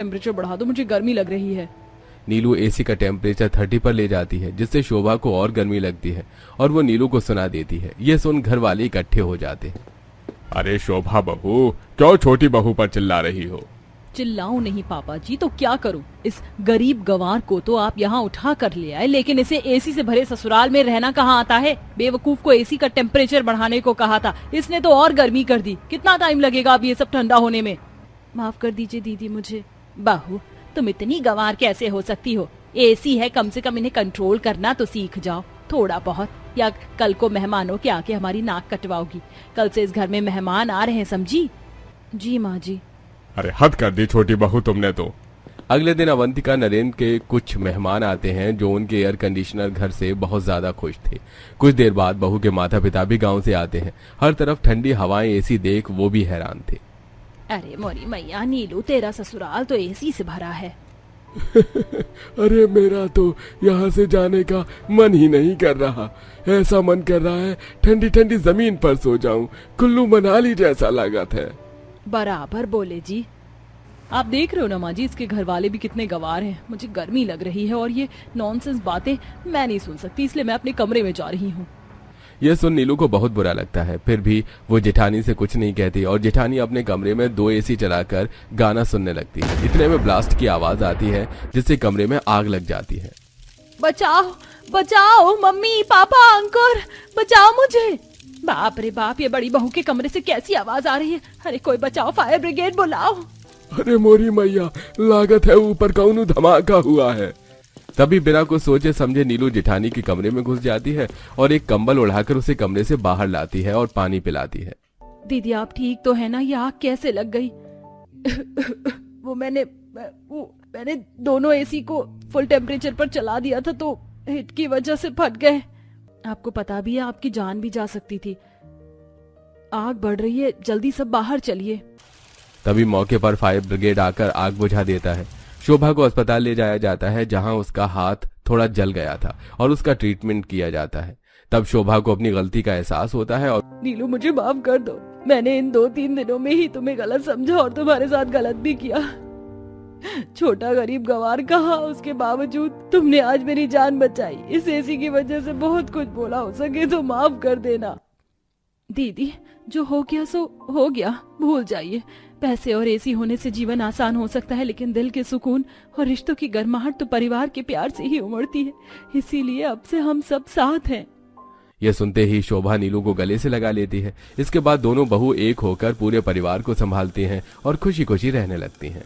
Temperature बढ़ा दो, मुझे गर्मी लग रही है। नीलू एसी का टेम्परेचर 30 पर ले जाती है, जिससे शोभा को और गर्मी लगती है और वो नीलू को सुना देती है। ये सुन घर वाले इकट्ठे हो जाते हैं। अरे शोभा बहू, क्यों छोटी बहू पर चिल्ला रही हो? चिल्लाऊं नहीं पापा जी तो क्या करूं? इस गरीब गंवार को तो आप यहाँ उठा कर ले आए, लेकिन इसे एसी से भरे ससुराल में रहना कहाँ आता है? बेवकूफ को एसी का टेम्परेचर बढ़ाने को कहा था, इसने तो और गर्मी कर दी। कितना टाइम लगेगा अब ये सब ठंडा होने में? माफ कर दीजिए दीदी मुझे। बहू, तुम इतनी गंवार कैसे हो सकती हो? एसी है, कम से कम इन्हें कंट्रोल करना तो सीख जाओ थोड़ा बहुत। या कल को मेहमानों के आके हमारी नाक कटवाओगी। कल से इस घर में मेहमान आ रहे हैं, समझी? जी माँ जी। अरे हद कर दी छोटी बहू तुमने तो। अगले दिन अवंतिका नरेंद्र के कुछ मेहमान आते हैं जो उनके एयर कंडीशनर घर से बहुत ज्यादा खुश थे। कुछ देर बाद बहू के माता पिता भी गांव से आते हैं। हर तरफ ठंडी हवाएं, एसी देख वो भी हैरान थे। अरे मोरी मैया, नीलू तेरा ससुराल तो एसी से भरा है। अरे मेरा तो यहाँ से जाने का मन ही नहीं कर रहा। ऐसा मन कर रहा है ठंडी ठंडी जमीन पर सो जाऊं। कुल्लू मनाली जैसा लागत है। बराबर बोले जी। आप देख रहे हो ना माँ जी, इसके घर वाले भी कितने गवार हैं। मुझे गर्मी लग रही है और ये नॉनसेंस बातें मैं नहीं सुन सकती, इसलिए मैं अपने कमरे में जा रही हूँ। यह सुन नीलू को बहुत बुरा लगता है, फिर भी वो जेठानी से कुछ नहीं कहती और जेठानी अपने कमरे में 2 एसी चलाकर गाना सुनने लगती है। इतने में ब्लास्ट की आवाज आती है जिससे कमरे में आग लग जाती है। बचाओ बचाओ, मम्मी पापा अंकुर बचाओ मुझे। बाप रे बाप, ये बड़ी बहू के कमरे से कैसी आवाज आ रही है? अरे कोई बचाओ, फायर ब्रिगेड बुलाओ। अरे मोरी मैया, लागत है ऊपर कौनो धमाका हुआ है। तभी बिना कुछ सोचे समझे नीलू जेठानी के कमरे में घुस जाती है और एक कंबल उड़ाकर उसे कमरे से बाहर लाती है और पानी पिलाती है। दीदी आप ठीक तो है ना? ये आग कैसे लग गई? वो मैंने दोनों एसी को फुल टेम्परेचर पर चला दिया था तो हिट की वजह से फट गए। आपको पता भी है आपकी जान भी जा सकती थी। आग बढ़ रही है, जल्दी सब बाहर चलिए। तभी मौके पर फायर ब्रिगेड आकर आग बुझा देता है। शोभा को अस्पताल ले जाया जाता है जहां उसका हाथ थोड़ा जल गया था और उसका ट्रीटमेंट किया जाता है। तब शोभा को अपनी गलती का एहसास होता है और नीलू मुझे माफ कर दो, मैंने इन 2-3 दिनों में ही तुम्हें गलत समझा और तुम्हारे साथ गलत भी किया। छोटा गरीब गंवार कहा, उसके बावजूद तुमने आज मेरी जान बचाई। इस एसी की वजह से बहुत कुछ बोला, हो सके तो माफ कर देना। दीदी जो हो गया सो हो गया, भूल जाइए। पैसे और एसी होने से जीवन आसान हो सकता है, लेकिन दिल के सुकून और रिश्तों की गर्माहट तो परिवार के प्यार से ही उमड़ती है। इसीलिए अब से हम सब साथ हैं। यह सुनते ही शोभा नीलू को गले से लगा लेती है। इसके बाद दोनों बहू एक होकर पूरे परिवार को संभालती हैं और खुशी खुशी रहने लगती हैं।